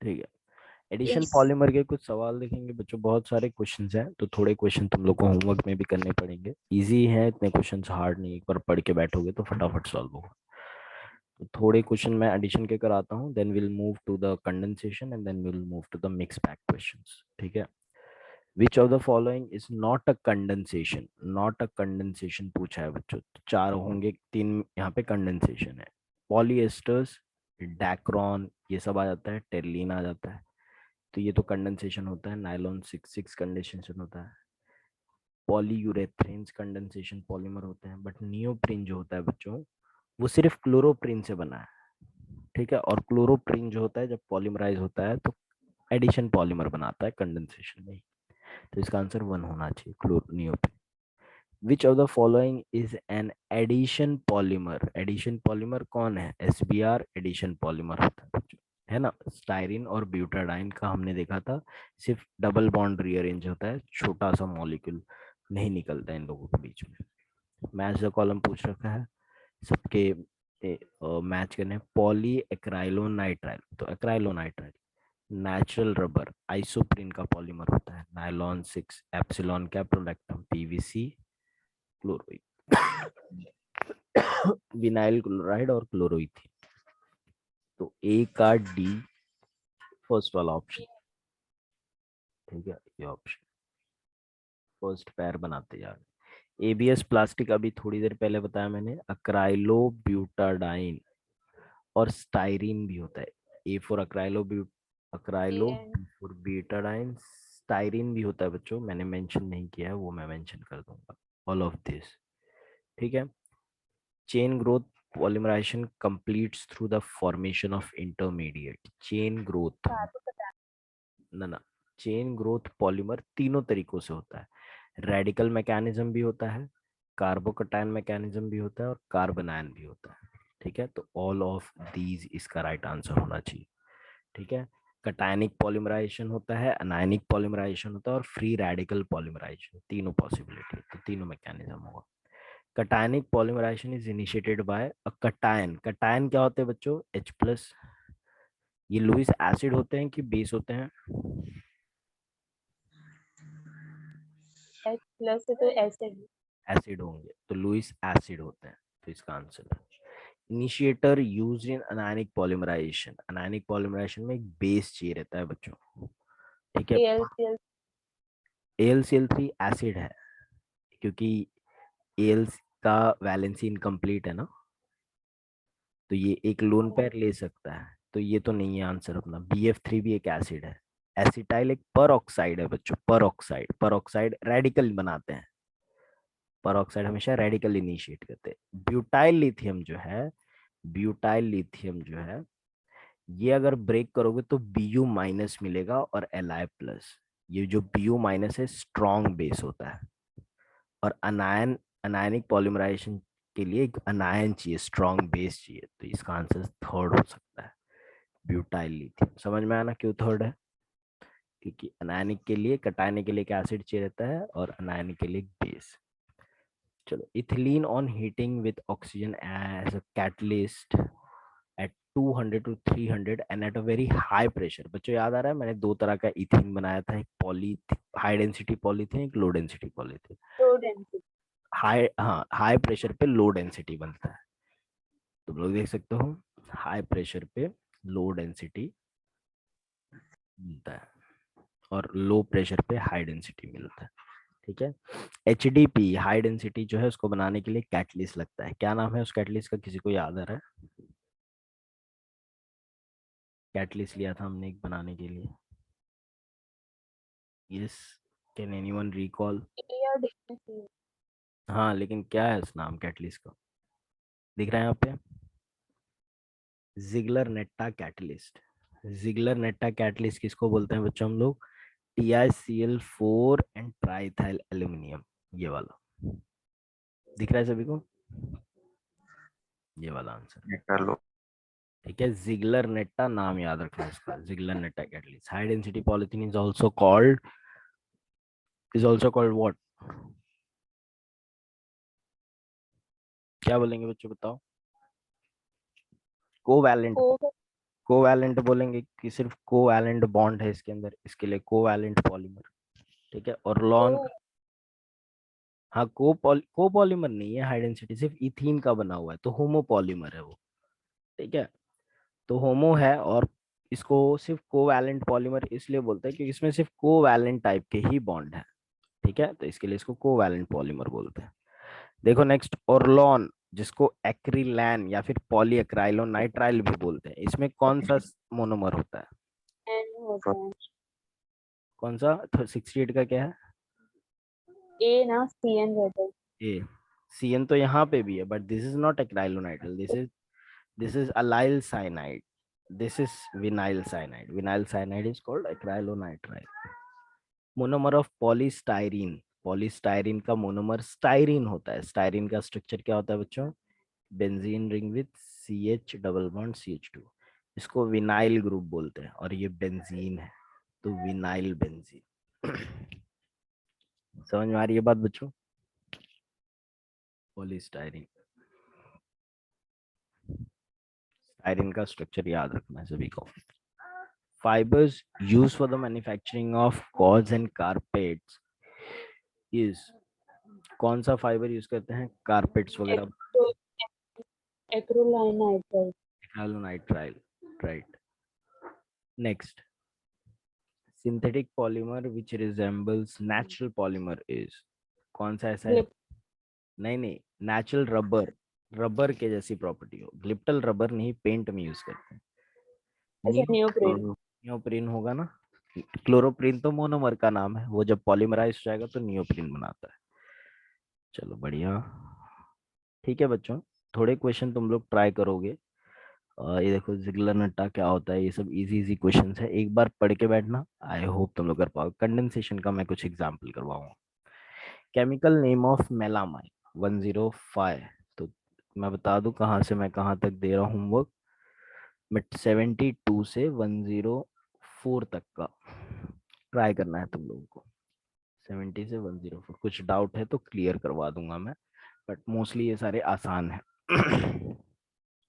ठीक है। Addition Yes. Polymer के कुछ सवाल देखेंगे बच्चों, बहुत सारे क्वेश्चंस हैं, तो थोड़े क्वेश्चन तुम लोग को होमवर्क में भी करने पड़ेंगे। इजी है, इतने क्वेश्चंस हार्ड नहीं, एक बार पढ़ के बैठोगे तो फटाफट सॉल्व होगा। तो थोड़े क्वेश्चन मैं एडिशन के कराता हूँ, then will move to the condensation and then will move to the mix pack questions. ठीक है। Which of the following is not a condensation, not a condensation पूछा है बच्चों, तो चार होंगे, तीन यहाँ पे कंडेंसेशन है। पॉलीएस्टर्स, डैक्रॉन, ये सब आ जाता है, टेरलिन आ जाता है, तो ये तो कंडेंसेशन होता है। नायलॉन सिक्स सिक्स कंडेंसेशन होता है। पॉलीयूरेथ्रेन्स कंडेंसेशन पॉलीमर होते हैं, बट नियोप्रीन जो होता है बच्चों, वो सिर्फ क्लोरोप्रीन से बना है। ठीक है। और क्लोरोप्रीन जो होता है जब पॉलीमराइज होता है तो एडिशन पॉलीमर बनाता है कंडेंसेशन में। तो इसका आंसर वन होना चाहिए, chloroneoprene. Which of the following is an addition polymer, addition polymer कौन है? एसबीआर एडिशन पॉलीमर होता है बच्चों, है ना। स्टाइरिन और ब्यूटाडाइन का हमने देखा था, सिर्फ डबल बॉन्ड रीअरेंज होता है, छोटा सा मॉलिक्यूल नहीं निकलता इन लोगों के बीच में। मैच द कॉलम पूछ रखा है सबके, मैच करने। पॉली एक्राइलोनाइट्राइल, तो एक्राइलोनाइट्राइल नेचुरल रबर आइसोप्रीन का पॉलीमर होता है। Nylon six, epsilon caprolactam, PVC, chloride, vinyl chloride और क्लोरोइथीन। तो ए का डी फर्स्ट वाला ऑप्शन। ठीक है, ये ऑप्शन फर्स्ट पैर बनाते जा रहे। एबीएस प्लास्टिक अभी थोड़ी देर पहले बताया मैंने, अक्राइलो ब्यूटाडाइन और स्टाइरीन भी होता है। A for acrylo acrylo, And B for butadiene, styrene भी होता है बच्चों, मैंने मेंशन नहीं किया है, वो मैं मेंशन कर दूंगा। All of this. ठीक है। Chain growth polymerization completes through the formation of intermediate. Chain growth, ना ना, चेन ग्रोथ पॉलीमर तीनों तरीकों से होता है। रेडिकल मैकेनिज्म भी होता है, कार्बोकटायन मैकेनिज्म भी होता है और कार्बनायन भी होता है। ठीक है। तो ऑल ऑफ दीज इसका राइट आंसर होना चाहिए। ठीक है। कटायनिक पॉलीमराइजेशन होता है, अनायनिक पॉलीमराइजेशन होता है और फ्री रेडिकल पॉलीमराइजेशन, तीनों पॉसिबिलिटी, तो तीनों मैकेनिज्म होगा। Cationic polymerization is initiated by a cation. Cation क्या होते हैं बच्चों? H plus. ये लुईस एसिड होते हैं कि बेस होते हैं? H plus है तो acid. एसिड होंगे, तो लुईस एसिड होते हैं, तो इसका आंसर है। Initiator use in anionic polymerization, anionic polymerization में एक बेस चाहिए रहता है बच्चों। ठीक है। AlCl. AlCl3 एसिड है, क्योंकि एल का वैलेंसी इनकम्प्लीट है ना, तो ये एक लोन पेयर ले सकता है, तो ये तो नहीं है आंसर अपना। BF3 भी एक एसिड है। एसिटाइल एक पर ऑक्साइड है बच्चों, पर ऑक्साइड, पर ऑक्साइड रेडिकल बनाते हैं, पर ऑक्साइड हमेशा रेडिकल इनिशिएट करते हैं। ब्यूटाइल लिथियम जो है, ब्यूटाइल लिथियम जो है, ये अगर ब्रेक करोगे तो Bu माइनस मिलेगा और Li प्लस। ये जो Bu माइनस है स्ट्रॉन्ग बेस होता है, और अनायन, अनायनिक पॉलीमराइजेशन के लिए एक अनायन चाहिए, स्ट्रॉन्ग बेस चाहिए, तो इसका आंसर थर्ड हो सकता है, ब्यूटाइल लिथियम। समझ में आना क्यों थर्ड है? क्योंकि अनायनिक के लिए, कटायनिक के लिए एक एसिड चाहिए रहता है और अनायनिक के लिए एक बेस। चलो, ethylene on heating with oxygen as a catalyst at 200 to 300 and at a very high pressure। बच्चों याद आ रहा है, मैंने दो तरह का इथिन बनाया था, एक पॉली हाई डेंसिटी पॉलीथीन, एक low density polythene. Low density. High, हाँ, हाई प्रेशर पे लो डेंसिटी बनता है, तुम लोग देख सकते हो, हाई प्रेशर पे लो डेंसिटी मिलता है और लो प्रेशर पे हाई डेंसिटी मिलता है। ठीक है। HDP हाई डेंसिटी जो है उसको बनाने के लिए कैटलिस्ट लगता है, क्या नाम है उस कैटलिस्ट का, किसी को याद आ रहा है? कैटलिस्ट लिया था हमने एक बनाने के लिए, यस, कैन एनीवन रिकॉल? या different. हाँ, लेकिन क्या है उस नाम कैटलिस्ट का, दिख रहा है यहाँ पे? Ziegler Natta catalyst. Ziegler Natta catalyst किसको बोलते हैं बच्चों हम लोग? TiCl4 एंड ट्राइथाइल एल्यूमिनियम, ये वाला दिख रहा है सभी को, ये वाला आंसर। कर लो। ठीक है। जिगलर नेट्टा नाम याद रखना इसका, Ziegler Natta catalyst. High density polythene is also called what? क्या बोलेंगे बच्चों, बताओ? कोवैलेंट, Co कोवैलेंट बोलेंगे कि सिर्फ कोवैलेंट बॉन्ड है इसके अंदर, इसके लिए कोवैलेंट पॉलीमर। ठीक है, और लॉन, तो हाँ कोपॉलीमर नहीं है, हाई डेंसिटी सिर्फ इथीन का बना हुआ है, तो होमोपॉलीमर है वो। ठीक है, तो होमो है, और इसको सिर्फ कोवैलेंट पॉलीमर इसलिए बोलते हैं क्योंकि इसमें सिर्फ कोवैलेंट टाइप के ही बॉन्ड है। ठीक है, तो इसके लिए इसको कोवैलेंट पॉलीमर बोलते हैं। देखो नेक्स्ट, ओरलॉन, जिसको एक्रिलैन या फिर पॉलीएक्राइलोनाइट्राइल भी बोलते हैं, इसमें कौन सा मोनोमर होता है? एन होता है। कौन सा? 68 का क्या है? ए ना सी एन रहता है। ए। सीएन तो यहाँ पे भी है, but this is not acrylonitrile, this is allyl cyanide, this is vinyl cyanide, vinyl cyanide is called acrylonitrile. Monomer of polystyrene, polystyrene का मोनोमर स्टाइरीन होता है। स्टाइरीन का स्ट्रक्चर क्या होता है बच्चों? Benzene ring with C H double bond C H two, इसको vinyl group बोलते हैं, और ये बेंजीन है, तो विनाइल बेंजीन। समझ में आ रही है बात बच्चों? पॉलीस्टाइरीन, स्टाइरीन का स्ट्रक्चर याद रखना है सभी को। Fibres use for the manufacturing of cords and carpets is, कौन सा फाइबर यूज करते हैं कारपेट्स वगैरह? Acrylonitrile. Acrylonitrile, right. Next, synthetic polymer which resembles natural polymer is, कौन सा ऐसा है? नहीं नहीं, नेचुरल रबर, रबर के जैसी प्रॉपर्टी हो, ग्लिप्टल रबर नहीं, पेंट में यूज करते हैं। अच्छा नियोप्रिन। नियोप्रीन होगा ना, क्लोरोप्रीन तो मोनोमर का नाम है, वो जब पॉलीमराइज हो जाएगा तो नियोप्रीन बनाता है। चलो बढ़िया। ठीक है बच्चों, थोड़े क्वेश्चन तुम लोग ट्राई करोगे। ये देखो जिगलर नट्टा क्या होता है, ये सब इजी इजी क्वेश्चंस है, एक बार पढ़ के बैठना, आई होप तुम लोग कर पाओगे। कंडेंसेशन का मैं कुछ एग्जांपल करवाऊंगा। केमिकल नेम ऑफ मेलामाइन 105, तो मैं बता दूं कहाँ से मैं कहाँ तक दे रहा हूँ होमवर्क। बट 72 से 104 तक का ट्राई करना है तुम लोगों को। 70 से 104, कुछ डाउट है तो क्लियर करवा दूंगा मैं, बट मोस्टली ये सारे आसान है।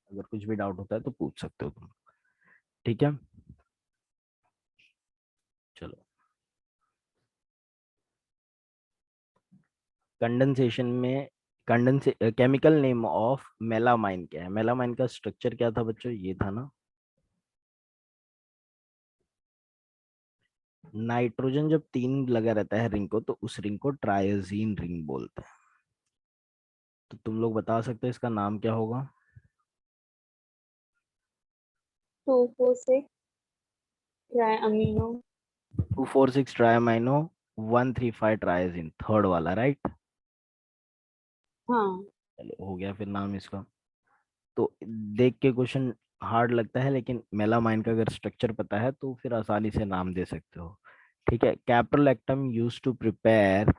अगर कुछ भी डाउट होता है तो पूछ सकते हो तुम। ठीक है, चलो। कंडेंसेशन में, कंडेंसे केमिकल नेम ऑफ मेलामाइन क्या है? मेलामाइन का स्ट्रक्चर क्या था बच्चों? ये था ना, नाइट्रोजन जब 3 लगा रहता है रिंग को, तो उस रिंग को ट्रायोजीन रिंग बोलते हैं। तो तुम लोग बता सकते हो इसका नाम क्या होगा? 246 ट्राई अमीनो। 246 ट्रायमाइनो, 135 ट्रायोजीन, थर्ड वाला, राइट। हाँ। चलो हो गया फिर नाम इसका। तो देख के क्वेश्चन हार्ड लगता है, लेकिन मेलामाइन का अगर स्ट्रक्चर पता है तो फिर आसानी से नाम दे सकते हो। ठीक है, caprolactam use to prepare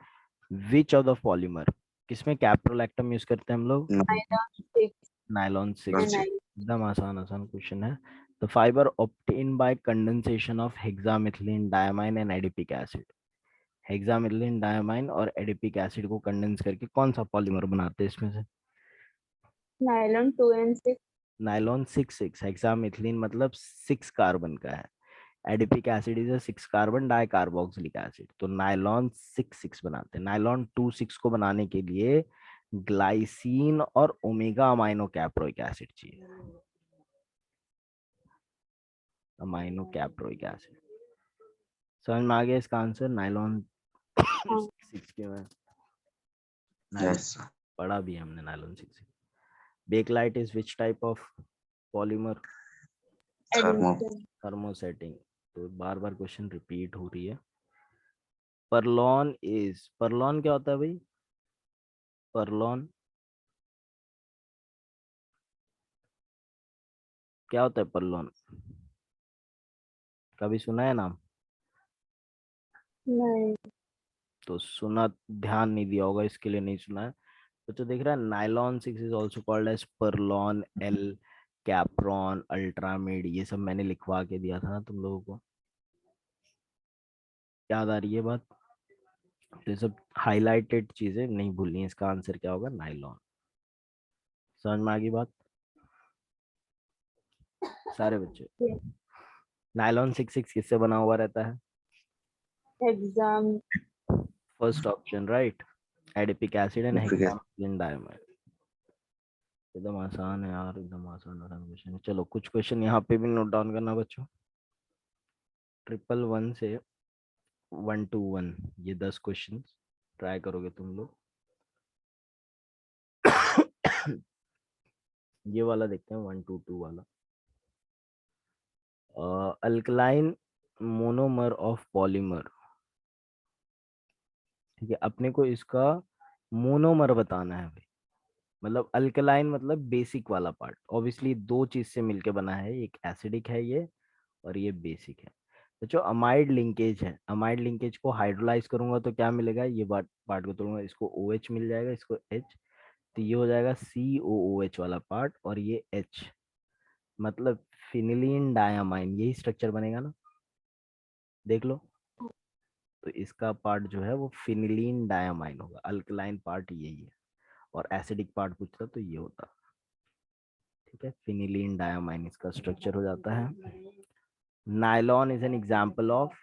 which of the polymer, किसमें कैप्रोलैक्टम यूज करते हैं हम लोग? नाइलॉन 6 नायलॉन 6, नाइल। एकदम आसान आसान क्वेश्चन है। The fibre obtain by condensation of hexamethylene diamine and adipic acid, hexamethylene diamine और एडिपिक एसिड को कंडेंस करके कौन सा पॉलीमर बनाते हैं इसमें से? Nylon 2 and 6। नायलॉन 6 हेक्सामिथिलीन मतलब 6 कार्बन का है, adipic acid is 6 carbon di carboxylic acid, तो नायलॉन 6 बनाते हैं। नायलॉन 26 को बनाने के लिए ग्लाइसिन और ओमेगा अमाइनो कैप्रोइक एसिड चाहिए, अमाइनो कैप्रोइक एसिड। समझ में आ गया इसका आंसर? नायलॉन हाँ 6 के में नायलॉन पढ़ा भी है हमने, nylon 6। Bakelite is which type of polymer? Admission. Thermosetting, तो बार बार क्वेश्चन रिपीट हो रही है। परलॉन इज, परलॉन क्या होता है भाई? परलॉन क्या होता है? परलॉन कभी सुना है नाम? नहीं। तो सुना, ध्यान नहीं दिया होगा इसके लिए नहीं सुना है। तो देख रहा है, nylon 6 is also called as Perlon L, Capron, Ultramid, ये सब मैंने लिखवा के दिया था ना तुम लोगों को, याद आ रही है बात? तो ये सब हाईलाइटेड चीजें नहीं भूलनी है। इसका आंसर क्या होगा? नाइलॉन। समझ में आ गई बात? सारे बच्चे। Yes. नायलॉन 66 किससे बना हुआ रहता है? Exam. First option right, adipic acid and Epic हेक्सामेथाइलिन डायमाइड। एकदम आसान है यार, एकदम आसान क्वेश्चन है। चलो कुछ क्वेश्चन यहाँ पे भी नोट डाउन करना बच्चों। 111 से 121, ये 10 क्वेश्चन ट्राई करोगे तुम लोग। ये वाला देखते हैं 122 वाला। अल्कलाइन मोनोमर ऑफ पॉलीमर, ठीक है, अपने को इसका मोनोमर बताना है भाई। मतलब अल्कलाइन मतलब बेसिक वाला पार्ट, ऑब्वियसली दो चीज से मिलके बना है, एक एसिडिक है ये और ये बेसिक है। तो जो अमाइड लिंकेज है, अमाइड लिंकेज को हाइड्रोलाइज करूंगा तो क्या मिलेगा, ये पार्ट को तोड़ूंगा, इसको OH मिल जाएगा, इसको H, तो ये हो जाएगा COOH वाला पार्ट, और ये H मतलब फिनिलीन डायामाइन, यही स्ट्रक्चर बनेगा ना, देख लो। तो इसका पार्ट जो है वो फिनिलीन डायामाइन होगा, अल्कलाइन पार्ट यही है, और एसिडिक पार्ट पूछता तो ये होता। ठीक है, फिनिलीन डायामाइन इसका स्ट्रक्चर हो जाता है। Nylon is an example of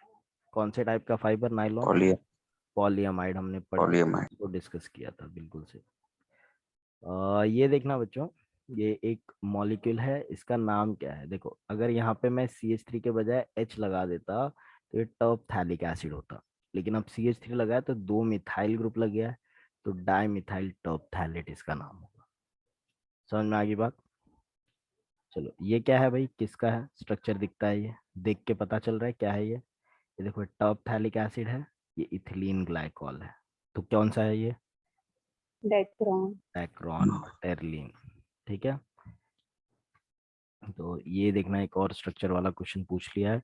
कौन से टाइप का फाइबर? नायलॉन पॉलीअमाइड, हमने polyamide. को डिस्कस किया था, बिल्कुल से। ये देखना बच्चों, ये एक मॉलिक्यूल है, इसका नाम क्या है? देखो अगर यहाँ पे मैं CH3 के बजाय H लगा देता तो ये टर्पथैलिक एसिड होता, लेकिन अब CH3 लगाया तो 2 मिथाइल ग्रुप लग गया है, तो डाइमिथाइल टर्पथैलेट इसका नाम होगा। समझ में आ गई बात? चलो ये क्या है भाई, किसका है? स्ट्रक्चर दिखता है, ये देख के पता चल रहा है क्या है ये देखो टर्पथैलिक एसिड है, ये इथिलीन ग्लाइकॉल है, तो कौन सा है ये? Dacron. Ekron terylene. ठीक है, तो ये देखना, एक और स्ट्रक्चर वाला क्वेश्चन पूछ लिया है।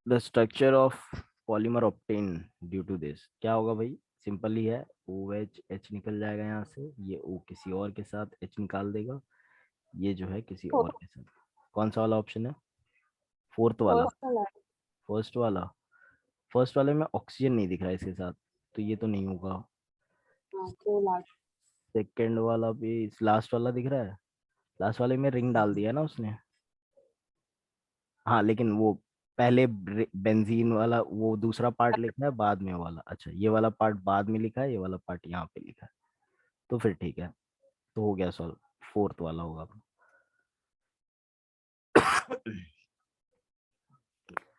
The structure of polymer obtain due to this, क्या होगा भाई? सिंपल ही है, OH H निकल जाएगा यहाँ से, ये O किसी और के साथ H निकाल देगा, ये जो है किसी और के साथ। कौन सा वाला ऑप्शन है? फोर्थ वाला? First one. फर्स्ट वाला? फर्स्ट वाले में ऑक्सीजन नहीं दिख रहा है इसके साथ, तो ये तो नहीं होगा। So last. सेकेंड वाला भी, लास्ट वाला दिख रहा है, लास्ट वाले में रिंग डाल दिया ना उसने। हाँ लेकिन वो पहले बेंजीन वाला वो दूसरा पार्ट लिखा है, बाद में वाला, अच्छा ये वाला पार्ट बाद में लिखा है, ये वाला पार्ट यहाँ पे लिखा है, तो फिर ठीक है, तो हो गया सॉल्व। फोर्थ वाला होगा।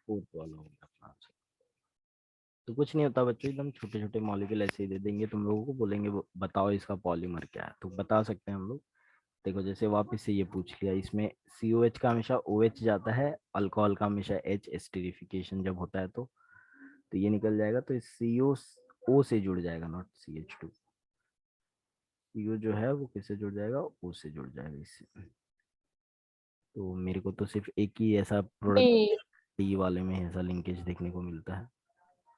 फोर्थ वाला होगा अपना आंसर। तो कुछ नहीं होता बच्चों, एकदम छोटे छोटे मॉलिक्यूल ऐसे ही दे देंगे तुम लोगों को, बोलेंगे बताओ इसका पॉलीमर क्या है, तो बता सकते हैं हम लोग। देखो जैसे वापस से ये पूछ लिया, इसमें COH का हमेशा OH जाता है, अल्कोहल का हमेशा H, एस्टरिफिकेशन जब होता है तो ये निकल जाएगा, तो इस CO O से जुड़ जाएगा, नॉट CH2। CO जो है वो किससे जुड़ जाएगा? O से जुड़ जाएगा इससे। तो मेरे को तो सिर्फ एक ही ऐसा प्रोडक्ट D. D वाले में ऐसा लिंकेज देखने को मिलता है।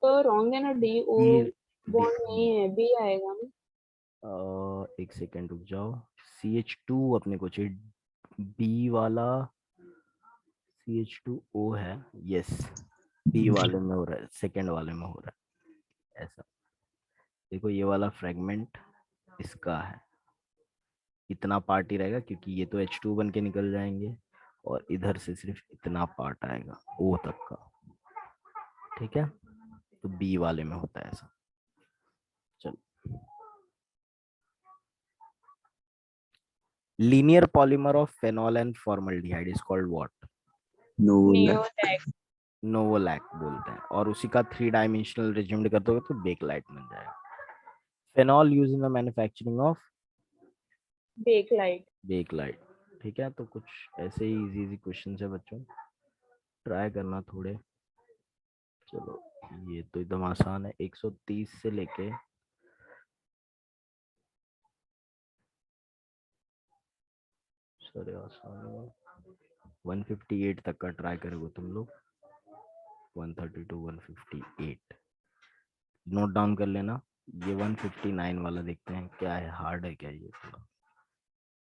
तो wrong है ना, D. O D, D, bond नहीं है, B आएगा ना। एक सेकेंड रुक जाओ, CH2 अपने को चाहिए, B वाला CH2O है, यस, B वाले में हो रहा है, सेकेंड वाले में हो रहा है ऐसा। देखो ये वाला फ्रेगमेंट इसका है, इतना पार्ट ही रहेगा क्योंकि ये तो H2 बन के निकल जाएंगे, और इधर से सिर्फ इतना पार्ट आएगा O तक का। ठीक है, तो B वाले में होता है ऐसा। चलो, linear polymer of phenol and formaldehyde is called what? Neodac. नोवोलैक बोलते हैं, और उसी का 3 डायमेंशनल रेजिम्ड कर दोगे तो बेकलाइट बन जाएगा। Phenol use in the manufacturing of Bakelite. Bakelite. ठीक है, तो कुछ ऐसे ही इजी इजी क्वेश्चन है बच्चों, ट्राई करना थोड़े। चलो ये तो एकदम आसान है, 130 से लेके सॉरी आसान 158 तक का ट्राई करोगे तुम लोग, 130 to 158 नोट डाउन कर लेना। ये 159 वाला देखते हैं क्या है, हार्ड है क्या ये थोड़ा?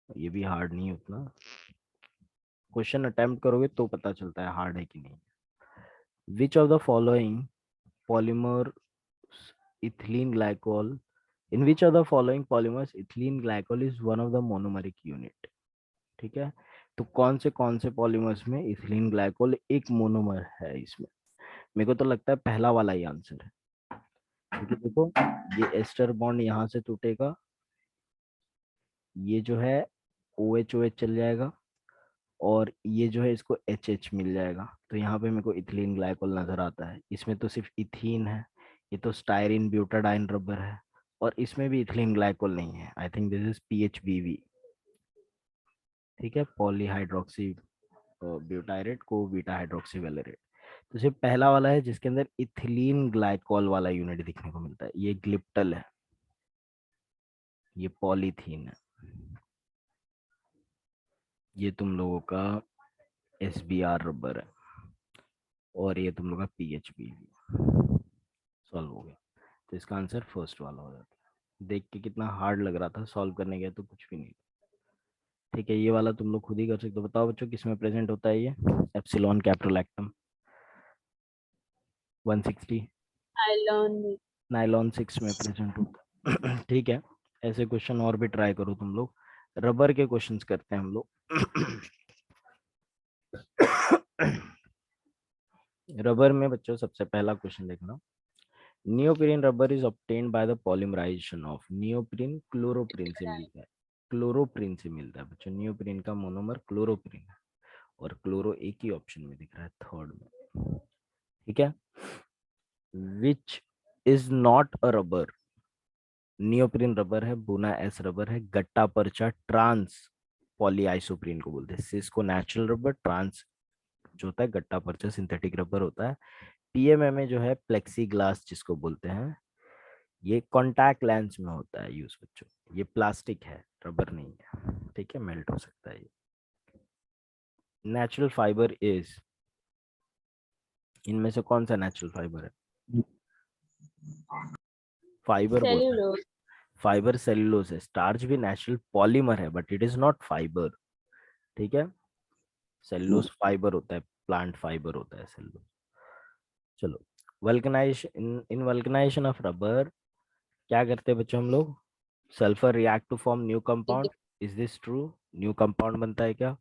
ये भी हार्ड नहीं उतना, क्वेश्चन अटेम्प्ट करोगे तो पता चलता है हार्ड है कि नहीं। विच of the following polymer ethylene glycol in which of the following polymers ethylene glycol is one of the monomeric unit? ठीक है, तो कौन से पॉलीमर्स में इथिलीन ग्लाइकोल एक मोनोमर है इसमें? मेरे को तो लगता है पहला वाला ही आंसर है, क्योंकि देखो ये एस्टर बॉन्ड यहाँ से टूटेगा, ये जो है OH OH चल जाएगा, और ये जो है इसको HH मिल जाएगा। तो यहाँ पे मेरे को इथिलीन ग्लाइकोल नजर आता है। इसमें तो सिर्फ इथीन है, ये तो स्टायरीन ब्यूटाडाइन रबर है, और इसमें भी इथिलीन ग्लाइकोल नहीं है। I think this is PHBV। ठीक है, पॉलीहाइड्रोक्सी ब्यूटाइरेट को बीटा हाइड्रोक्सी वैलेरेट। तो सिर्फ पहला वाला है जिसके अंदर इथिलीन ग्लाइकोल वाला यूनिट दिखने को मिलता है, ये ग्लिप्टल है, ये पॉलीथीन है, ये तुम लोगों का SBR रबर है, और ये तुम लोग का PHBV। सॉल्व हो गया। तो इसका आंसर फर्स्ट वाला हो जाता है। देख के कितना हार्ड लग रहा था, सॉल्व करने गया तो कुछ भी नहीं। ठीक है, ये वाला तुम लोग खुद ही कर सकते हो। बताओ बच्चों किसमें प्रेजेंट होता है ये एप्सिलॉन कैप्रोलैक्टम? 160 नायलॉन में। नाइलॉन 6 में प्रेजेंट होता है। ठीक है, ऐसे क्वेश्चन और भी ट्राई करो तुम लोग। रबर के क्वेश्चंस करते हैं हम लोग। रबर में बच्चों सबसे पहला क्वेश्चन देखना। Neoprene rubber is obtained by the polymerization of neoprene chloroprene से मिलता है। क्लोरोप्रीन से मिलता है बच्चों, नियोप्रीन का मोनोमर क्लोरोप्रीन है, और क्लोरो एक ही ऑप्शन में दिख रहा है, थर्ड में। ठीक है, which is not a rubber. Neoprene rubber है, बुना एस रबर है, गट्टा परचा ट्रांस पॉलीआइसोप्रीन को बोलते हैं। सिस को नेचुरल रबर, ट्रांस जो होता है गट्टा परचा सिंथेटिक रबर होता है। PMMA जो है प्लेक्सी ग्लास जिसको बोलते हैं, ये कॉन्टैक्ट लेंस में होता है यूज बच्चों। ये प्लास्टिक है, रबर नहीं है। ठीक है, मेल्ट हो सकता है ये। नेचुरल फाइबर इज, इनमें से कौन सा नेचुरल फाइबर है? फाइबर बोला है, सेल्यूलोज। फाइबर सेल्यूलोज है। स्टार्च भी नेचुरल पॉलीमर है, but it is not fibre. ठीक है, सेल्यूलोज फाइबर होता है, प्लांट फाइबर होता है सेल्यूलोज। चलो, vulcanization, in vulcanization of rubber क्या करते हैं बच्चों हम लोग? Sulphur react to form new compound. Is this true? New compound बनता है क्या?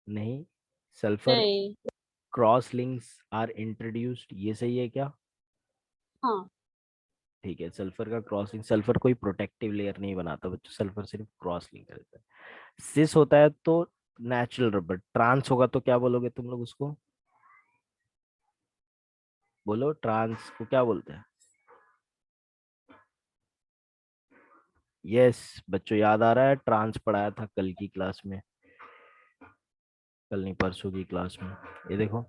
नहीं। सल्फर नहीं। क्रॉस लिंक्स आर इंट्रोड्यूस्ड, ये सही है क्या? हाँ। ठीक है, सल्फर का क्रॉस लिंक, सल्फर कोई प्रोटेक्टिव लेयर नहीं बनाता बच्चों, सल्फर सिर्फ क्रॉस लिंक करता है। सिस होता है तो नेचुरल रबर, ट्रांस होगा तो क्या बोलोगे तुम लोग उसको? बोलो, ट्रांस को क्या बोलते हैं? यस बच्चों, याद आ रहा है, ट्रांस पढ़ाया था कल की क्लास में, कल नहीं परसों की क्लास में। ये देखो,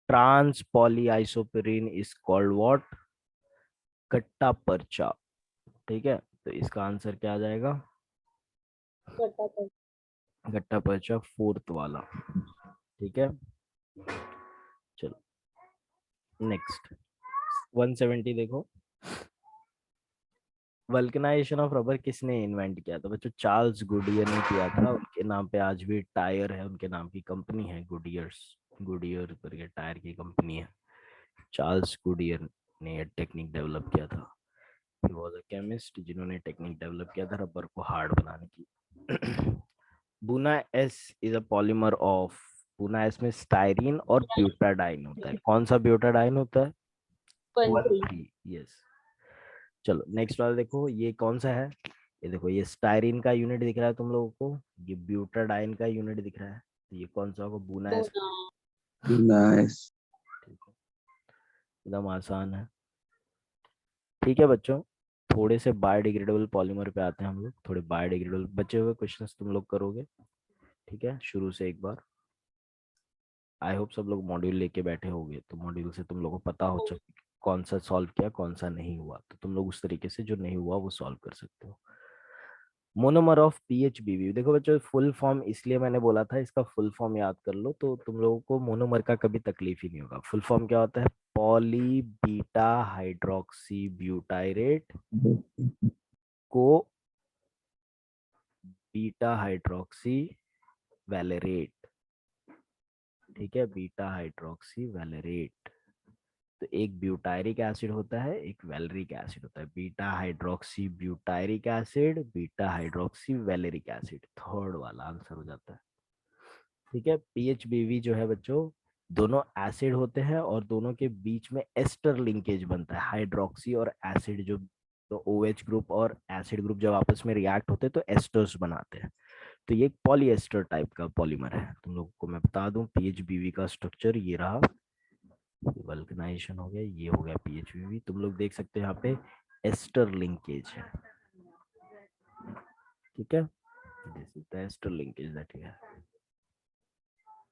ट्रांस पॉलीआइसोप्रीन इज कॉल्ड व्हाट? कट्टा परचा। ठीक है, तो इसका आंसर क्या आ जाएगा? गट्टा पर। गट्टा परचा, फोर्थ वाला। ठीक है, चलो नेक्स्ट 170 देखो। वल्कनाइजेशन ऑफ रबर किसने इन्वेंट किया था बच्चों? चार्ल्स गुडियर ने किया था। उनके नाम पे आज भी टायर है, उनके नाम की कंपनी है गुडियर्स, गुडियर करके टायर की कंपनी है। चार्ल्स गुडियर ने ये टेक्निक डेवलप किया था। ही वाज अ केमिस्ट जिन्होंने टेक्निक डेवलप किया था रबर को हार्ड बनाने की। बुना S is a polymer of, बुना एस में स्टाइरीन और ब्यूटाडाइन होता है। कौन सा ब्यूटाडाइन होता है? 1 3। 1 3, यस। चलो नेक्स्ट वाला देखो, ये कौन सा है? ये देखो, ये स्टाइरीन का यूनिट दिख रहा है तुम लोगों को, ये ब्यूटाडाइन का यूनिट दिख रहा है, तो ये कौन सा होगा? बुना एस। बोना। नाइस। ठीक है, एकदम आसान है। ठीक है बच्चों, थोड़े से बायोडिग्रेडेबल पॉलीमर पे आते हैं हम लोग। थोड़े बायोडिग्रेडेबल बचे हुए क्वेश्चंस तुम लोग करोगे, ठीक है, शुरू से एक बार। आई होप सब लोग मॉड्यूल लेके बैठे होंगे, तो मॉड्यूल से तुम लोगों को पता हो कौन सा सॉल्व किया कौन सा नहीं हुआ, तो तुम लोग उस तरीके से जो नहीं हुआ वो सॉल्व कर सकते हो। मोनोमर ऑफ PHBV, देखो बच्चों फुल फॉर्म इसलिए मैंने बोला था, इसका फुल फॉर्म याद कर लो तो तुम लोगों को मोनोमर का कभी तकलीफ ही नहीं होगा। फुल फॉर्म क्या होता है? पॉली बीटा हाइड्रोक्सी ब्यूटाइरेट को बीटा हाइड्रोक्सी वैलेरेट। ठीक है, बीटा हाइड्रोक्सी वैलेरेट। तो एक ब्यूटायरिक एसिड होता है, एक वैलेरिक एसिड होता है। Beta hydroxy butyric acid, beta hydroxy valeric acid, third वाला आंसर हो जाता है। ठीक है। पीएचबीवी जो है बच्चों, दोनों एसिड होते हैं और दोनों के बीच में एस्टर लिंकेज बनता है। हाइड्रोक्सी और एसिड जो, तो OH ग्रुप और एसिड ग्रुप जब आपस में रिएक्ट होते हैं तो एस्टर्स बनाते हैं। तो ये एक पॉलीएस्टर टाइप का पॉलीमर है। तुम लोगों को मैं बता दूं, पीएचबीवी का स्ट्रक्चर ये रहा। वल्कनाइजेशन हो गया, ये हो गया पीएचबीवी। तुम लोग देख सकते हो यहाँ पे एस्टर लिंकेज है। ठीक है, this is the ester linkage that you have.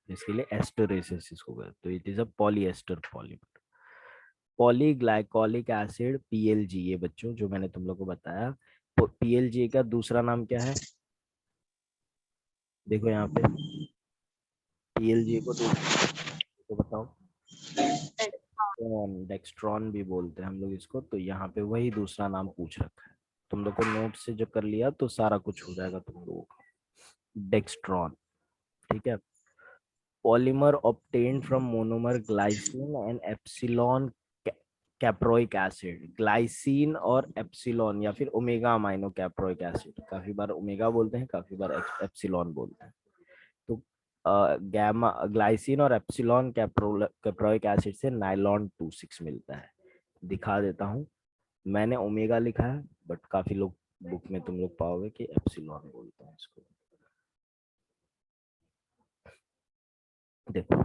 इसके लिए एस्टरेसिस इसको कहते हैं। तो it is a polyester polymer. Polyglycolic acid PLG, ये बच्चों जो मैंने तुम लोग को बताया, पीएलजी का दूसरा नाम क्या है? देखो यहाँ पे पीएलजी को तो बताओ। डेक्स्ट्रॉन भी बोलते हैं हम लोग इसको। तो यहाँ पे वही दूसरा नाम पूछ रखा है। तुम लोग को नोट से जो कर लिया तो सारा कुछ हो जाएगा तुम लोगों को। डेक्स्ट्रॉन। ठीक है। Polymer obtained from monomer glycine and epsilon caproic acid. Glycine और एप्सिलॉन या फिर ओमेगा अमाइनो कैप्रोइक एसिड, काफी बार ओमेगा बोलते हैं, काफी बार एप्सिलॉन बोलते हैं। तो गैमा ग्लाइसिन और एप्सिलॉन कैप्रोइक एसिड से नाइलॉन 26 मिलता है। दिखा देता हूँ। मैंने ओमेगा लिखा है बट काफी लोग बुक में तुम लोग पाओगे कि एप्सिलॉन बोलते हैं इसको। देखो,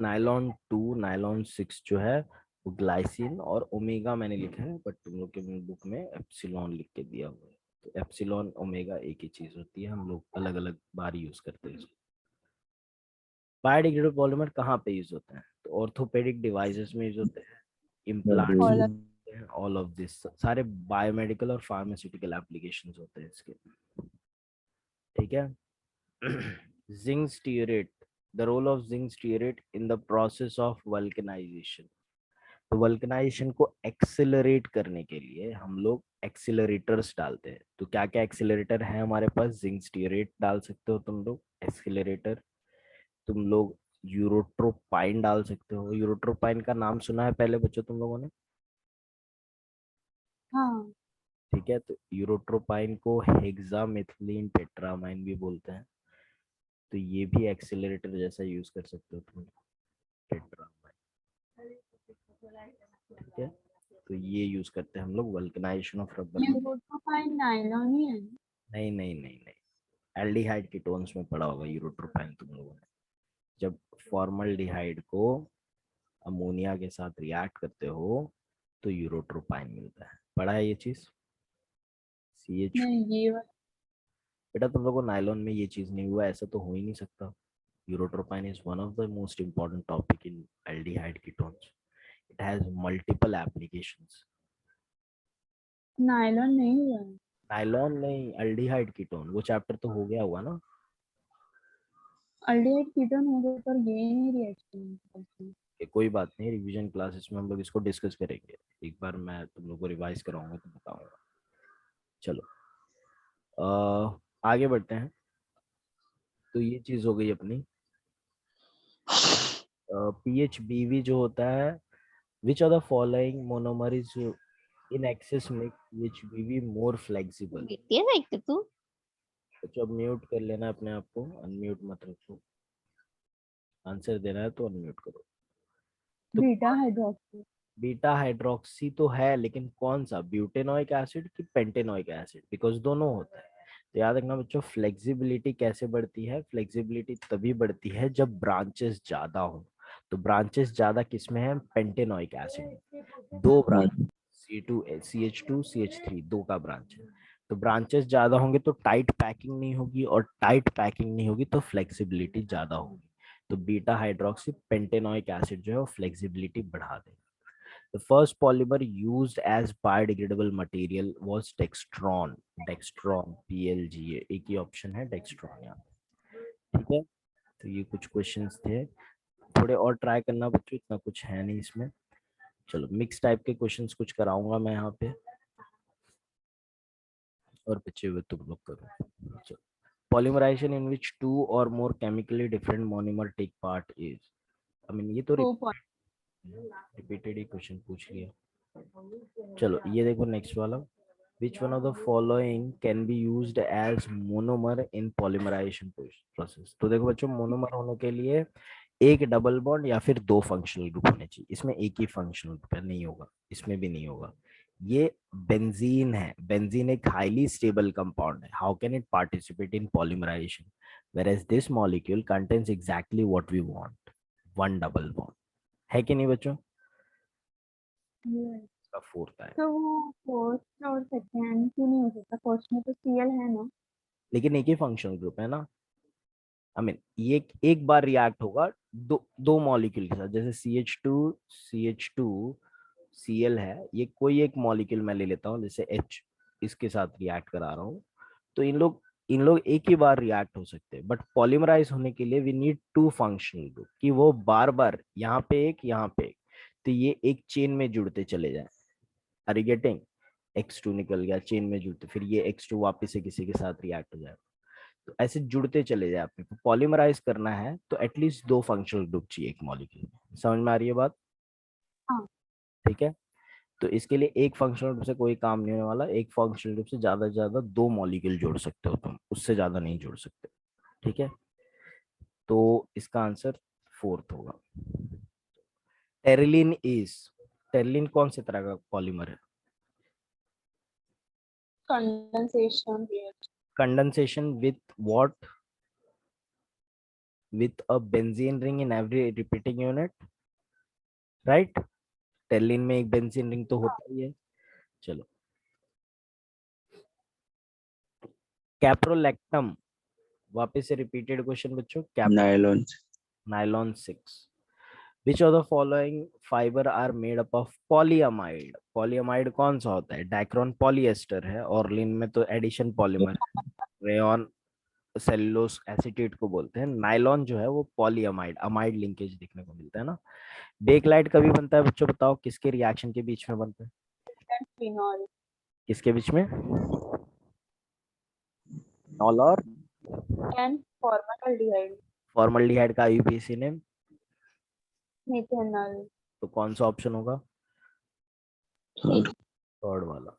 नाइलॉन 2 नाइलॉन 6 जो है वो ग्लाइसिन, और ओमेगा मैंने लिखा है बट तुम लोग के बुक में एप्सिलॉन लिख के दिया हुआ है। तो एप्सिलॉन ओमेगा एक ही चीज होती है, हम लोग अलग अलग बार यूज करते हैं इसको। बायोडिग्रेडेबल पॉलीमर कहाँ पे यूज होते हैं? तो ऑर्थोपेडिक डिवाइसेस में यूज होते हैं, इम्प्लांट्स और में, ऑल ऑफ दिस सारे बायोमेडिकल और फार्मास्यूटिकल एप्लीकेशंस होते हैं इसके। ठीक है। Zinc stearate, the role of zinc stearate in the process of vulcanization. तो वल्कनाइजेशन को एक्सेलरेट करने के लिए हम लोग एक्सेलरेटर्स डालते हैं। तो क्या क्या एक्सेलरेटर है हमारे पास? जिंक स्टीयरेट डाल सकते हो तुम लोग एक्सेलरेटर। तुम लोग यूरोट्रोपाइन डाल सकते हो। यूरोट्रोपाइन का नाम सुना है पहले बच्चों तुम लोगों ने? हाँ, ठीक है। तो यूरोट्रोपाइन को हेक्सामेथिलीन टेट्रामाइन भी बोलते हैं। तो ये भी एक्सेलरेटर जैसा यूज कर सकते हो तुम, टेट्रामाइन। ठीक है। तो ये यूज करते हैं हम लोग वल्कनाइजेशन ऑफ रबर में। यूरोट्रोपाइन नायलॉन ही है। नहीं नहीं नहीं नहीं, एल्डिहाइड कीटोन्स में पढ़ा होगा यूरोट्रोपाइन तुम लोगों ने। जब फॉर्मल्डिहाइड को अमोनिया के साथ रिएक्ट करते हो तो यूरोट्रोपाइन मिलता है। पढ़ा है ये चीज? CH। नहीं, ये वाला बेटा तुम लोगों को नायलॉन में ये चीज नहीं हुआ, ऐसा तो हो ही नहीं सकता। Urotropine is one of the most important topic in aldehyde ketones. It has multiple applications. Nylon नहीं हुआ है। नायलॉन नहीं, अल्डिहाइड कीटोन, वो चैप्टर तो हो गया हुआ ना। अल्डिहाइड कीटोन हो गए पर ये नहीं रिएक्शन करती। कि कोई बात नहीं, रिवीजन क्लासेस में हम लोग इसको डिस्कस करेंगे। एक बार मैं तुम लोग को रिवाइज कराऊंगा तो बताऊंगा। चलो आगे बढ़ते हैं। तो ये चीज हो गई अपनी। PHBV जो होता है, which are the following monomer is in excess make PHBV more flexible. वित्तीय साहित्य तू बच्चों अब म्यूट कर लेना अपने आप को, अनम्यूट मत रखो। आंसर देना है तो अनम्यूट करो। तो बीटा हाइड्रोक्सी। बीटा हाइड्रोक्सी तो है, लेकिन कौन सा, ब्यूटेनोइक एसिड कि पेंटेनोइक एसिड? बिकॉज दोनों होता है। तो याद रखना बच्चों, फ्लेक्सिबिलिटी कैसे बढ़ती है? फ्लेक्सिबिलिटी तभी बढ़ती है जब ब्रांचेस ज्यादा हो। तो ब्रांचेस ज्यादा किसमें है? पेंटेनोइक एसिड में। दो ब्रांच, CH2 CH3, दो का ब्रांच है। तो ब्रांचेस ज्यादा होंगे तो टाइट पैकिंग नहीं होगी, और टाइट पैकिंग नहीं होगी तो फ्लेक्सिबिलिटी ज्यादा होगी। तो बीटा हाइड्रोक्सी पेंटेनोइक एसिड जो है वो फ्लेक्सिबिलिटी बढ़ा देगा। The first polymer used as biodegradable material was Dextron. Dextron PLGA, एक ही ऑप्शन है Dextron यहाँ पे। ठीक है। तो ये कुछ क्वेश्चंस थे, थोड़े और ट्राई करना बच्चों, इतना कुछ है नहीं इसमें। चलो मिक्स टाइप के क्वेश्चंस कुछ कराऊंगा मैं यहाँ पे, और बचे हुए तुम लोग करो। चलो, polymerization in which two or more chemically different monomer take part is, I mean ये तो को रिपीटेड ही क्वेश्चन पूछ लिया। चलो ये देखो नेक्स्ट वाला, which one of the following can be used as monomer in polymerization process. तो देखो बच्चों, मोनोमर होने के लिए एक डबल बॉन्ड या फिर दो फंक्शनल ग्रुप होने चाहिए। इसमें एक ही फंक्शनल ग्रुप है, नहीं होगा, इसमें भी नहीं होगा। ये बेंजीन है, बेंजीन एक हाईली स्टेबल कंपाउंड है। How can it participate in polymerization, whereas this molecule contains exactly what we want, one double bond। है कि नहीं बच्चों? Yes. इसका फोर्थ है। तो वो फर्स्ट और सेकेंड क्यों नहीं हो सकता? फर्स्ट में तो सीएल है ना। लेकिन एक ही फंक्शनल ग्रुप है ना, आई मीन ये एक बार रिएक्ट होगा दो दो मॉलिक्यूल के साथ। जैसे CH2 Cl है, ये कोई एक मॉलिक्यूल मैं ले लेता हूँ, जैसे H, इसके साथ रिएक्ट करा रहा हूँ। तो इन लोग एक ही बार रिएक्ट हो सकते हैं, बट पॉलीमराइज होने के लिए we need to functional group, कि वो बार बार यहाँ पे एक यहाँ पे एक, तो ये एक चेन में जुड़ते चले जाए। Are you getting? X2 निकल गया, चेन में जुड़ते, फिर ये X2 वापस से किसी के साथ रिएक्ट हो जाए, तो ऐसे जुड़ते चले जाए। आपने पॉलीमराइज करना है तो एटलीस्ट दो फंक्शनल ग्रुप चाहिए एक मॉलिक्यूल में। समझ में आ रही है बात? हाँ। ठीक है, तो इसके लिए एक फंक्शनल ग्रुप से कोई काम नहीं होने वाला। एक फंक्शनल ग्रुप से ज्यादा दो मॉलिक्यूल जोड़ सकते हो तुम, उससे ज्यादा नहीं जोड़ सकते। ठीक है, तो इसका आंसर फोर्थ होगा। टेरिलिन इज, टेरिलिन कौन से तरह का पॉलीमर है? Condensation reaction. Condensation with what? With a benzene ring in every repeating unit, right? Terylene में एक बेंजीन रिंग तो होता ही है। चलो, कैप्रोलैक्टम, वापस से रिपीटेड क्वेश्चन बच्चों। Capro, nylon. Nylon 6। Which of the following fibre are made up of polyamide? Polyamide कौन सा होता है? डाइक्रोन पॉलीएस्टर है, और लिन में तो एडिशन पॉलीमर है, रेयन सेलुलोस एसीटेट को बोलते हैं। नायलॉन जो है वो पॉलीअमाइड, अमाइड लिंकेज देखने को मिलता है ना। बेकलाइट कभी बनता है बच्चों, बताओ किसके रिएक्शन के बीच में बनता है? फिनॉल। किसके बीच में? नॉल और एंड फॉर्मल्डिहाइड। फॉर्मल्डिहाइड का आईयूपीएसी नेम? मिथेनॉल। तो कौन सा ऑप्शन होगा? सी। थर्ड वाला,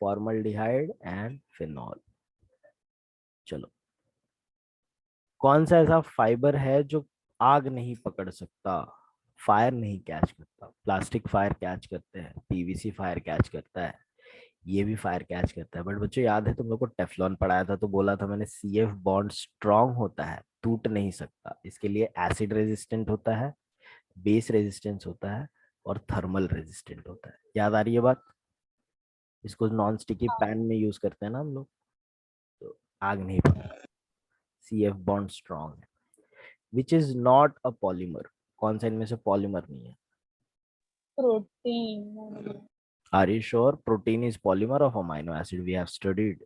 फॉर्मल्डिहाइड एंड फिनॉल। चलो, कौन सा ऐसा फाइबर है जो आग नहीं पकड़ सकता, फायर नहीं कैच करता? प्लास्टिक फायर कैच करते हैं, पीवीसी फायर कैच करता है, ये भी फायर कैच करता है। बट बच्चों याद है तुम लोग को टेफ्लॉन पढ़ाया था, तो बोला था मैंने CF बॉन्ड स्ट्रांग होता है, टूट नहीं सकता। इसके लिए एसिड रेजिस्टेंट होता है, बेस रेजिस्टेंस होता है, और थर्मल रेजिस्टेंट होता है। याद आ रही है बात? इसको नॉन स्टिकी पैन में यूज करते हैं ना हम लोग, तो आग नहीं पकड़ता। CF बॉन्ड स्ट्रांग है। Which is not a polymer, कौन सा इनमें से पॉलीमर नहीं है? Protein. Are you sure? Protein is polymer of amino acid, we have studied.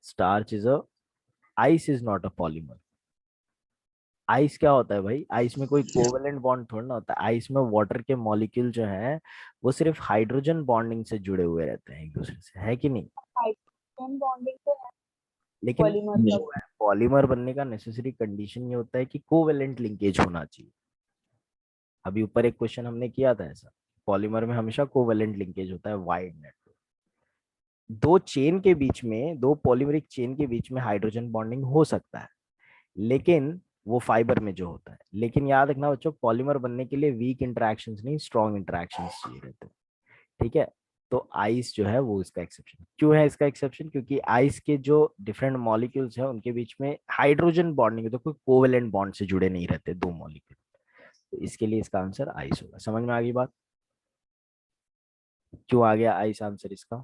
Starch is a, ice is not a polymer. Ice क्या होता है भाई? आइस में कोई कोवेलेंट बॉन्ड थोड़ा ना होता है। आइस में वाटर के मॉलिक्यूल जो है वो सिर्फ हाइड्रोजन बॉन्डिंग से जुड़े हुए रहते हैं एक दूसरे से, है कि नहीं? हाइड्रोजन बॉन्डिंग तो है लेकिन पॉलीमर का। पॉलीमर बनने का नेसेसरी कंडीशन ये होता है कि कोवेलेंट लिंकेज होना चाहिए। अभी ऊपर एक क्वेश्चन हमने किया था ऐसा, पॉलीमर में हमेशा कोवेलेंट लिंकेज होता है, वाइड नेटवर्क। दो चेन के बीच में, दो पॉलीमरिक चेन के बीच में हाइड्रोजन बॉन्डिंग हो सकता है, लेकिन वो फाइबर में जो होता है। लेकिन याद रखना बच्चों, पॉलीमर बनने के लिए वीक इंटरेक्शंस नहीं, स्ट्रॉन्ग इंटरेक्शंस चाहिए रहते हैं। ठीक है, तो आइस जो है वो इसका एक्सेप्शन। क्यों है इसका एक्सेप्शन? क्योंकि आइस के जो डिफरेंट मॉलिक्यूल्स हैं उनके बीच में हाइड्रोजन बॉन्डिंग, तो कोई कोवेलेंट बॉन्ड से जुड़े नहीं रहते दो मॉलिक्यूल। तो इसके लिए इसका आंसर आइस होगा। समझ में आ गई बात? क्यों आ गया आइस आंसर इसका?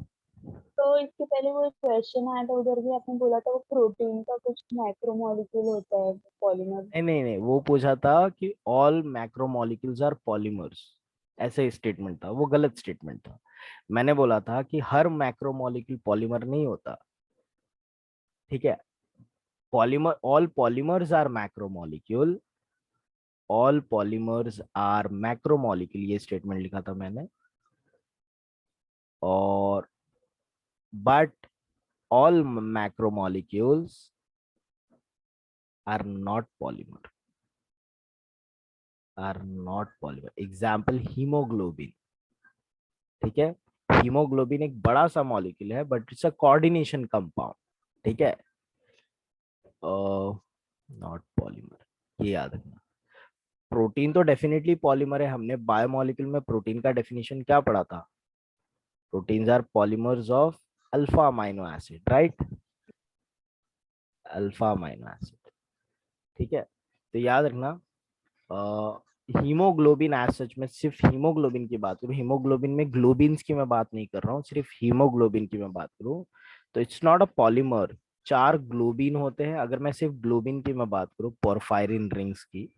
तो इसके पहले वो क्वेश्चन आया था, उधर भी आपने बोला था वो प्रोटीन का कुछ मैक्रोमोलिक्यूल होता है पॉलीमर। नहीं नहीं नहीं, वो पूछा था कि ऑल मैक्रोमोलिक्यूल्स आर पॉलीमर्स, ऐसे स्टेटमेंट था, वो गलत स्टेटमेंट था। मैंने बोला था कि हर मैक्रोमोलिक्यूल पॉलीमर नहीं होता। ठीक है, polymer, all polymers are macromolecule, all polymers are macromolecule, ये स्टेटमेंट लिखा था मैंने। और but all macromolecules are not polymer, are not polymer. Example haemoglobin, ठीक है। हीमोग्लोबिन एक बड़ा सा मॉलिक्यूल है but it's a coordination compound, ठीक है। नॉट पॉलीमर, ये याद रखना। प्रोटीन तो डेफिनेटली पॉलीमर है, हमने बायोमोलिक्यूल में प्रोटीन का डेफिनेशन क्या पढ़ा था? Proteins are polymers of alpha amino acid, right, alpha amino acid, ठीक है। तो याद रखना हीमोग्लोबिन एज सच, में सिर्फ हीमोग्लोबिन की बात करूं, हीमोग्लोबिन में ग्लोबिन्स की मैं बात नहीं कर रहा हूँ, सिर्फ हीमोग्लोबिन की मैं बात करूं, तो it's not a polymer. 4 globin होते हैं। अगर मैं सिर्फ ग्लोबिन की मैं बात करूं, पोरफायरिन रिंग्स की,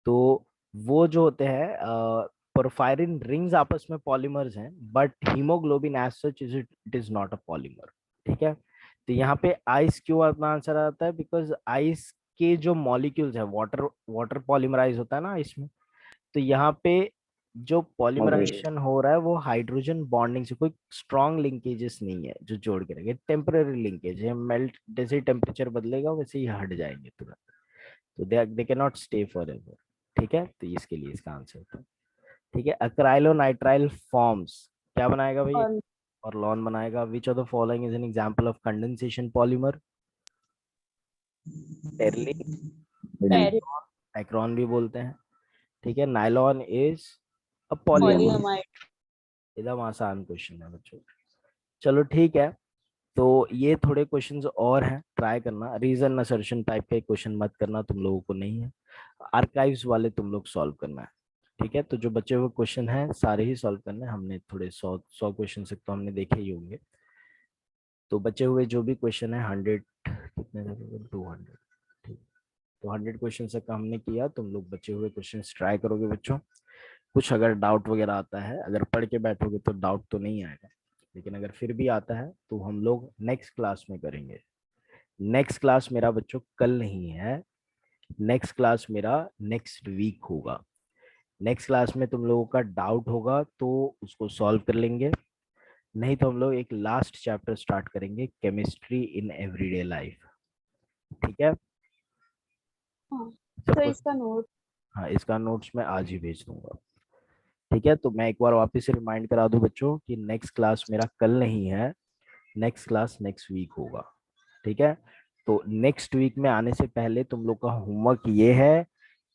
तो वो जो होते हैं पोरफायरिन रिंग्स आपस में पॉलीमर्स हैं, but haemoglobin as such it is not a polymer, ठीक है। तो यहाँ पे आइस क्यों अपना आंसर आता है? बिकॉज आइस के जो मॉलिक्यूल्स है, वाटर वाटर पॉलीमराइज होता है ना इसमें, तो यहाँ पे जो पॉलीमराइजेशन हो रहा है वो हाइड्रोजन बॉन्डिंग से, कोई स्ट्रॉन्ग लिंकेजेस नहीं है जो जोड़ के रखे, टेम्पररी लिंकेज है, मेल्ट जैसे ही टेम्परेचर बदलेगा वैसे ही हट जाएंगे तुरंत, तो they can not stay for ever, ठीक है। तो इसके लिए इसका आंसर था, ठीक है। अक्राइलो नाइट्राइल फॉर्म्स क्या बनाएगा भाई? और और लॉन बनाएगा। Which of the following is an example of condensation polymer? Terylene, पेरी एक्रोन भी बोलते हैं, ठीक है। Nylon is a polymer. Polyamide. एकदम आसान क्वेश्चन है बच्चों। चलो ठीक है, तो ये थोड़े क्वेश्चंस और हैं, ट्राई करना। रीजन असर्शन टाइप के क्वेश्चन मत करना, तुम लोगों को नहीं है। आर्काइव्स वाले तुम लोग सॉल्व करना है, ठीक है। तो जो बचे हुए क्वेश्चन हैं सारे ही सॉल्व करने हैं। हमने थोड़े 100 क्वेश्चन तक तो हमने देखे ही होंगे। तो बचे हुए जो भी क्वेश्चन है 100, कितने 200, ठीक। तो 100 क्वेश्चन तक का हमने किया। तुम लोग बचे हुए क्वेश्चन ट्राई करोगे बच्चों। कुछ अगर डाउट वगैरह आता है, अगर पढ़ के बैठोगे तो डाउट तो नहीं आएगा, लेकिन अगर फिर भी आता है तो हम लोग नेक्स्ट क्लास में करेंगे। नेक्स्ट क्लास मेरा बच्चों कल नहीं है, नेक्स्ट क्लास मेरा नेक्स्ट वीक होगा। नेक्स्ट क्लास में तुम लोगों का डाउट होगा तो उसको सॉल्व कर लेंगे, नहीं तो हम लोग एक लास्ट चैप्टर स्टार्ट करेंगे, केमिस्ट्री इन एवरीडे लाइफ, ठीक है। हाँ, तो सबको, इसका नोट। हाँ इसका नोट्स मैं आज ही भेज दूंगा, ठीक है। तो मैं एक बार वापस से रिमाइंड करा दूं बच्चों कि नेक्स्ट क्लास मेरा कल नहीं है, नेक्स्ट क्लास नेक्स्ट वीक होगा, ठीक है। तो नेक्स्ट वीक में आने से पहले तुम लोग का होमवर्क ये है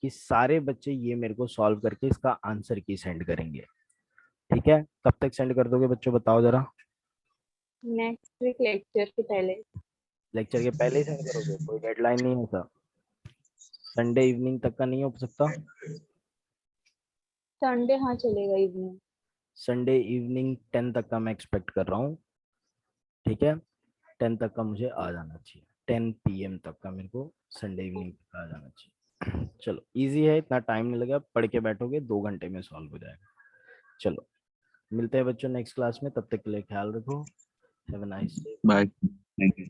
कि सारे बच्चे ये मेरे को सॉल्व करके इसका आंसर की सेंड करेंगे, ठीक है। कब तक सेंड कर दोगे बच्चों, बताओ जरा। नेक्स्ट वीक लेक्चर के पहले। लेक्चर के पहले ही सेंड करोगे? कोई डेडलाइन नहीं है सर? संडे इवनिंग तक का नहीं हो सकता? संडे हाँ चलेगा इवनिंग। संडे इवनिंग 10 तक का मैं एक्सपेक्ट कर रहा हूँ, ठीक है। 10 तक का मुझे आ जाना चाहिए, 10 PM तक का मेरे को संडे इवनिंग तक आ जाना चाहिए। चलो इजी है, इतना टाइम नहीं लगेगा, पढ़ के बैठोगे 2 घंटे में सॉल्व हो जाएगा। चलो मिलते हैं बच्चों नेक्स्ट क्लास में, तब तक के लिए ख्याल रखो। Have a nice day. Bye. Thank you.